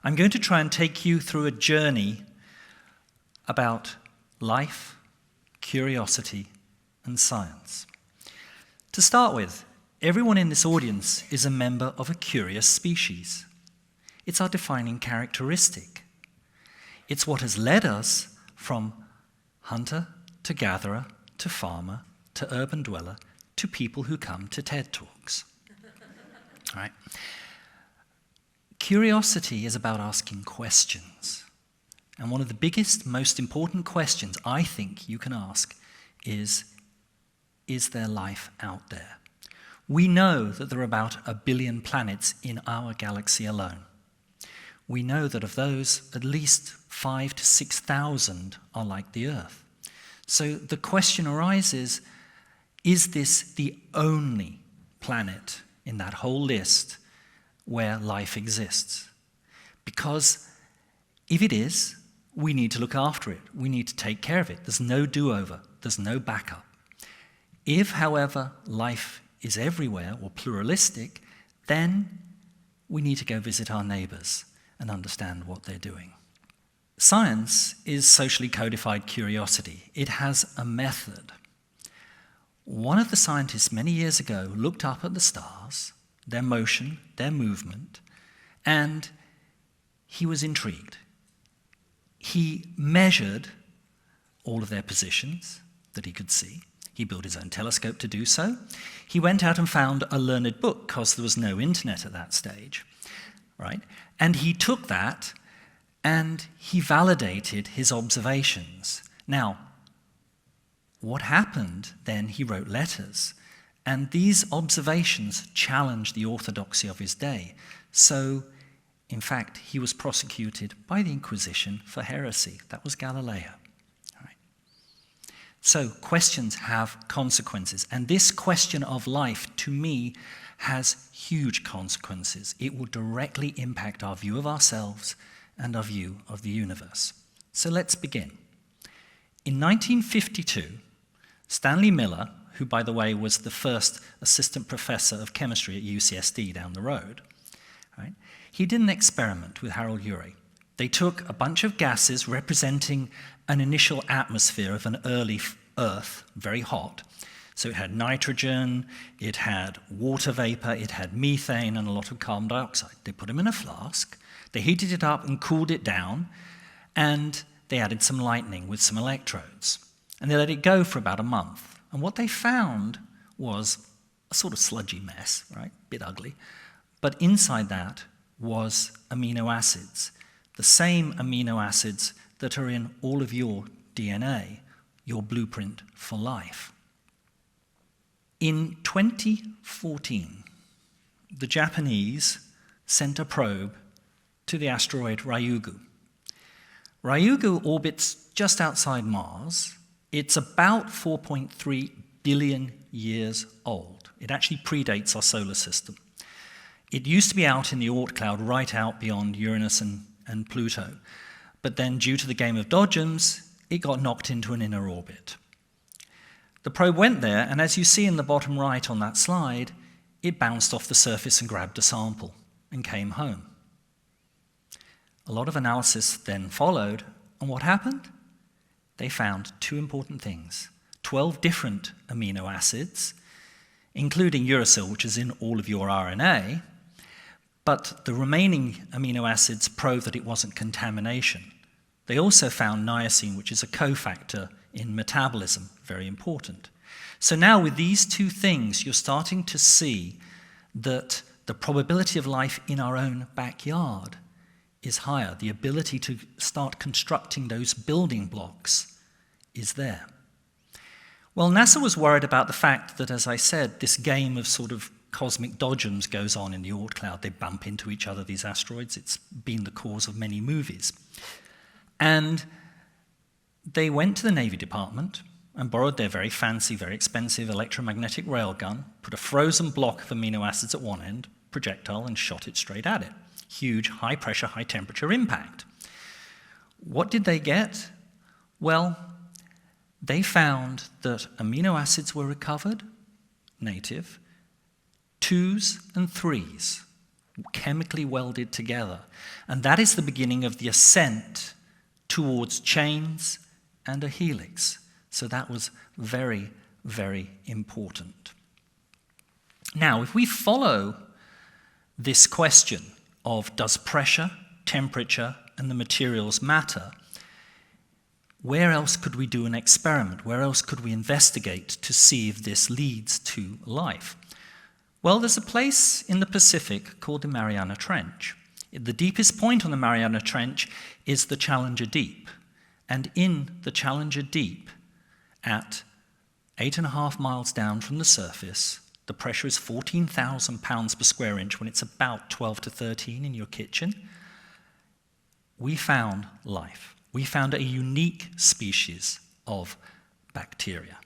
I'm going to try and take you through a journey about life, curiosity, and science. To start with, everyone in this audience is a member of a curious species. It's our defining characteristic. It's what has led us from hunter to gatherer to farmer to urban dweller to people who come to TED Talks. All right. Curiosity is about asking questions. And one of the biggest, most important questions I think you can ask is there life out there? We know that there are about 1 billion planets in our galaxy alone. We know that of those, at least 5,000 to 6,000 are like the Earth. So the question arises, is this the only planet in that whole list where life exists? Because if it is, we need to look after it. We need to take care of it. There's no do-over. There's no backup. If, however, life is everywhere or pluralistic, then we need to go visit our neighbors and understand what they're doing. Science is socially codified curiosity. It has a method. One of the scientists many years ago looked up at the stars, their motion, their movement, and he was intrigued. He measured all of their positions that he could see. He built his own telescope to do so. He went out and found a learned book because there was no internet at that stage, right? And he took that and he validated his observations. Now, what happened then, he wrote letters, and these observations challenged the orthodoxy of his day. So, in fact, he was prosecuted by the Inquisition for heresy. That was Galileo. All right. So, questions have consequences, and this question of life, to me, has huge consequences. It will directly impact our view of ourselves and our view of the universe. So let's begin. In 1952, Stanley Miller, who, by the way, was the first assistant professor of chemistry at UCSD down the road, right, he did an experiment with Harold Urey. They took a bunch of gases representing an initial atmosphere of an early Earth, very hot. So it had nitrogen, it had water vapor, it had methane, and a lot of carbon dioxide. They put them in a flask, they heated it up and cooled it down, and they added some lightning with some electrodes. And they let it go for about a month. And what they found was a sort of sludgy mess, right? Bit ugly. But inside that was amino acids, the same amino acids that are in all of your DNA, your blueprint for life. In 2014, the Japanese sent a probe to the asteroid Ryugu. Ryugu orbits just outside Mars. It's about 4.3 billion years old. It actually predates our solar system. It used to be out in the Oort cloud, right out beyond Uranus and Pluto. But then, due to the game of dodgems, it got knocked into an inner orbit. The probe went there, and as you see in the bottom right on that slide, it bounced off the surface and grabbed a sample and came home. A lot of analysis then followed, and what happened? They found two important things: 12 different amino acids, including uracil, which is in all of your RNA, but the remaining amino acids proved that it wasn't contamination. They also found niacin, which is a cofactor in metabolism, very important. So now with these two things, you're starting to see that the probability of life in our own backyard is higher. The ability to start constructing those building blocks is there. Well, NASA was worried about the fact that, as I said, this game of sort of cosmic dodgems goes on in the Oort cloud. They bump into each other, these asteroids. It's been the cause of many movies. And they went to the Navy Department and borrowed their very fancy, very expensive electromagnetic railgun, put a frozen block of amino acids at one end, projectile, and shot it straight at it. Huge, high-pressure, high-temperature impact. What did they get? Well, they found that amino acids were recovered, native, 2s and 3s chemically welded together. And that is the beginning of the ascent towards chains and a helix. So that was very, very important. Now, if we follow this question of does pressure, temperature, and the materials matter, where else could we do an experiment? Where else could we investigate to see if this leads to life? Well, there's a place in the Pacific called the Mariana Trench. The deepest point on the Mariana Trench is the Challenger Deep. And in the Challenger Deep, at 8.5 miles down from the surface, the pressure is 14,000 pounds per square inch when it's about 12 to 13 in your kitchen. We found life. We found a unique species of bacteria.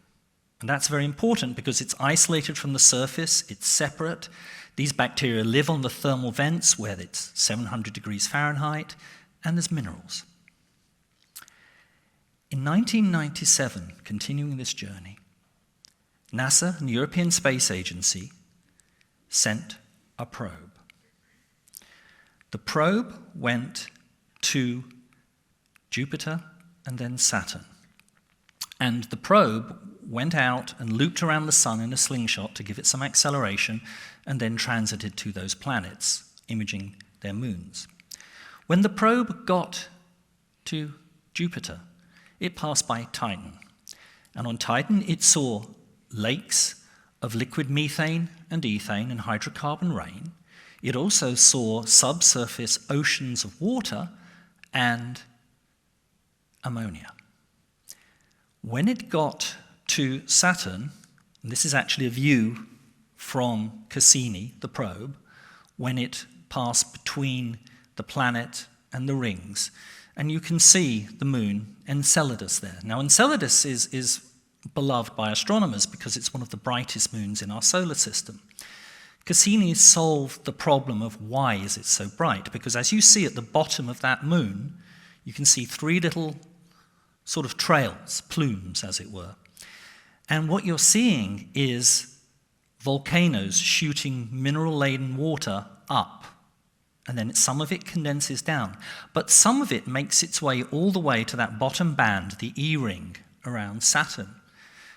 And that's very important because it's isolated from the surface, it's separate. These bacteria live on the thermal vents where it's 700 degrees Fahrenheit, and there's minerals. In 1997, continuing this journey, NASA and the European Space Agency sent a probe. The probe went to Jupiter and then Saturn. And the probe went out and looped around the sun in a slingshot to give it some acceleration and then transited to those planets, imaging their moons. When the probe got to Jupiter, it passed by Titan. And on Titan, it saw lakes of liquid methane and ethane and hydrocarbon rain. It also saw subsurface oceans of water and ammonia. When it got to Saturn, and this is actually a view from Cassini, the probe, when it passed between the planet and the rings, and you can see the moon Enceladus there. Now, Enceladus is beloved by astronomers because it's one of the brightest moons in our solar system. Cassini solved the problem of why is it so bright, because as you see at the bottom of that moon, you can see 3 little sort of trails, plumes as it were. And what you're seeing is volcanoes shooting mineral-laden water up. And then some of it condenses down. But some of it makes its way all the way to that bottom band, the E-ring, around Saturn.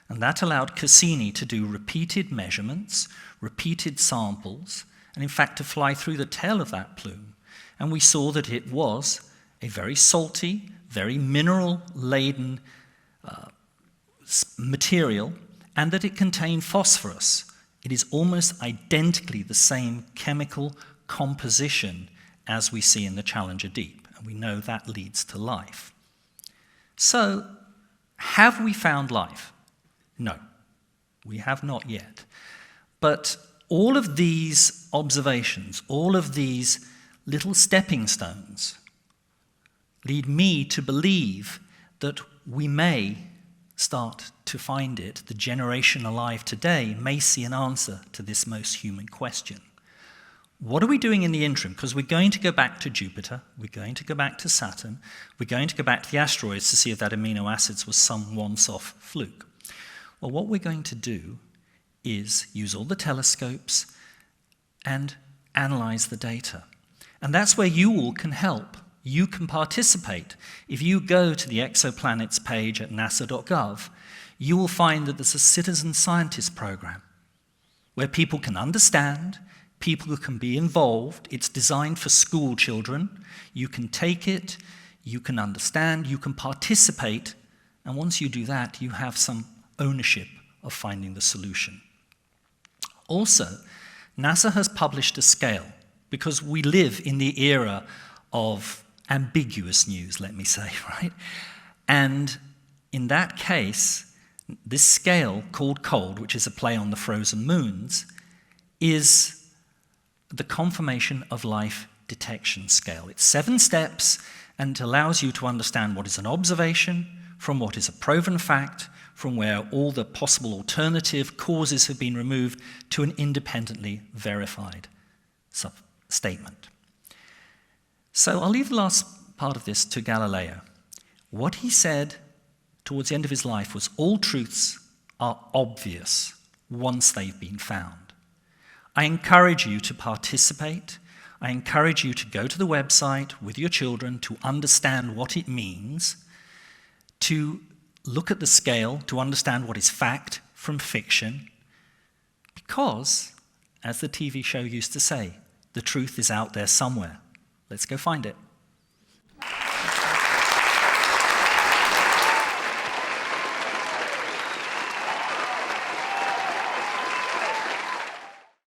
And that allowed Cassini to do repeated measurements, repeated samples, and in fact to fly through the tail of that plume. And we saw that it was a very salty, very mineral-laden material, and that it contained phosphorus. It is almost identically the same chemical composition as we see in the Challenger Deep, and we know that leads to life. So, have we found life? No, we have not yet. But all of these observations, all of these little stepping stones, lead me to believe that we may start to find it. The generation alive today may see an answer to this most human question. What are we doing in the interim? Because we're going to go back to Jupiter, we're going to go back to Saturn, we're going to go back to the asteroids to see if that amino acids was some once-off fluke. Well, what we're going to do is use all the telescopes and analyze the data. And that's where you all can help. You can participate. If you go to the exoplanets page at nasa.gov, you will find that there's a citizen scientist program where people can understand, people who can be involved. It's designed for school children. You can take it, you can understand, you can participate, and once you do that, you have some ownership of finding the solution. Also, NASA has published a scale, because we live in the era of ambiguous news, let me say, right? And in that case, this scale called COLD, which is a play on the frozen moons, is the confirmation of life detection scale. It's 7 steps, and it allows you to understand what is an observation from what is a proven fact, from where all the possible alternative causes have been removed, to an independently verified statement. So I'll leave the last part of this to Galileo. What he said towards the end of his life was, all truths are obvious once they've been found. I encourage you to participate. I encourage you to go to the website with your children to understand what it means, to look at the scale, to understand what is fact from fiction, because, as the TV show used to say, the truth is out there somewhere. Let's go find it.